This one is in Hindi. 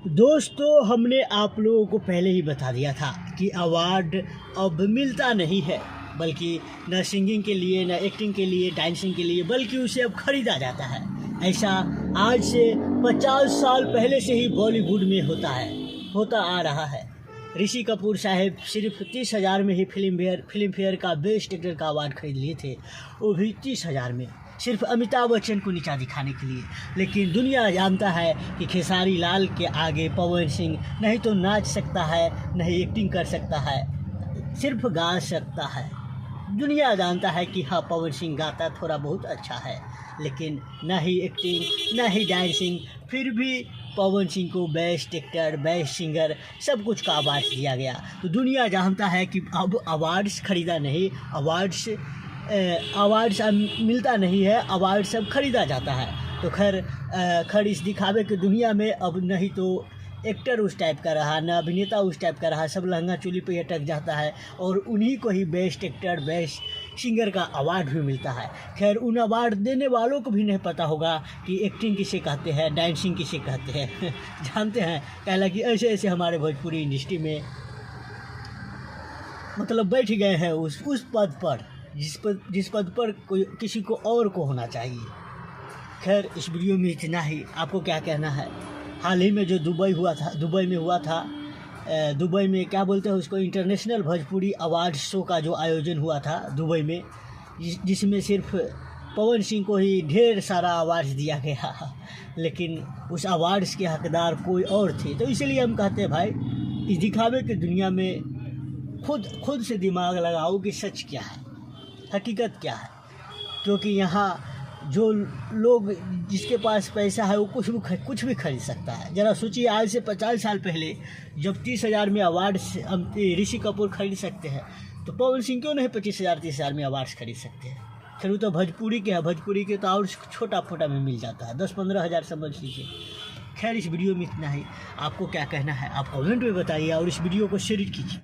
दोस्तों, हमने आप लोगों को पहले ही बता दिया था कि अवार्ड अब मिलता नहीं है, बल्कि न सिंगिंग के लिए, न एक्टिंग के लिए, डांसिंग के लिए, बल्कि उसे अब खरीदा जाता है। ऐसा आज से 50 साल पहले से ही बॉलीवुड में होता आ रहा है। ऋषि कपूर साहब सिर्फ 30,000 में ही फिल्म फेयर का बेस्ट एक्टर का अवार्ड खरीद लिए थे, वो भी 30,000 में, सिर्फ अमिताभ बच्चन को नीचा दिखाने के लिए। लेकिन दुनिया जानता है कि खेसारी लाल के आगे पवन सिंह नहीं तो नाच सकता है, नहीं एक्टिंग कर सकता है, सिर्फ गा सकता है। दुनिया जानता है कि हाँ, पवन सिंह गाता थोड़ा बहुत अच्छा है, लेकिन ना ही एक्टिंग ना ही डांसिंग। फिर भी पवन सिंह को बेस्ट एक्टर, बेस्ट सिंगर, सब कुछ का अवार्ड दिया गया। तो दुनिया जानता है कि अब अवार्ड्स खरीदा नहीं, अवार्ड्स मिलता नहीं है, अवार्ड सब खरीदा जाता है। तो खैर इस दिखावे की दुनिया में अब नहीं तो एक्टर उस टाइप का रहा, न अभिनेता उस टाइप का रहा, सब लहंगा चोली पे अटक जाता है और उन्हीं को ही बेस्ट एक्टर, बेस्ट सिंगर का अवार्ड भी मिलता है। खैर उन अवार्ड देने वालों को भी नहीं पता होगा कि एक्टिंग किसे कहते हैं, डांसिंग किसे कहते हैं। जानते हैं, कहला कि ऐसे ऐसे हमारे भोजपुरी इंडस्ट्री में मतलब बैठ गए हैं उस पद पर जिस पद पर कोई किसी को और को होना चाहिए। खैर इस वीडियो में इतना ही। आपको क्या कहना है? हाल ही में जो दुबई में हुआ था, दुबई में क्या बोलते हैं उसको, इंटरनेशनल भोजपुरी अवार्ड शो का जो आयोजन हुआ था दुबई में, जिसमें सिर्फ पवन सिंह को ही ढेर सारा अवार्ड्स दिया गया, लेकिन उस अवार्ड्स के हकदार कोई और थे। तो इसलिए हम कहते हैं भाई, इस दिखावे की दुनिया में खुद से दिमाग लगाओ कि सच क्या है, हकीकत क्या है। क्योंकि यहाँ जो लोग, जिसके पास पैसा है, वो कुछ भी खरीद सकता है। ज़रा सोचिए, आज से 50 साल पहले जब 30,000 में अवार्ड्स ऋषि कपूर खरीद सकते हैं, तो पवन सिंह क्यों नहीं 25,000-30,000 में अवार्ड्स खरीद सकते हैं। फिर वो तो भोजपुरी के है, भोजपुरी के तो और छोटा फोटा में मिल जाता है, 10-15 हज़ार समझ लीजिए। खैर इस वीडियो में इतना ही। आपको क्या कहना है आप कमेंट में बताइए और इस वीडियो को शेयर कीजिए।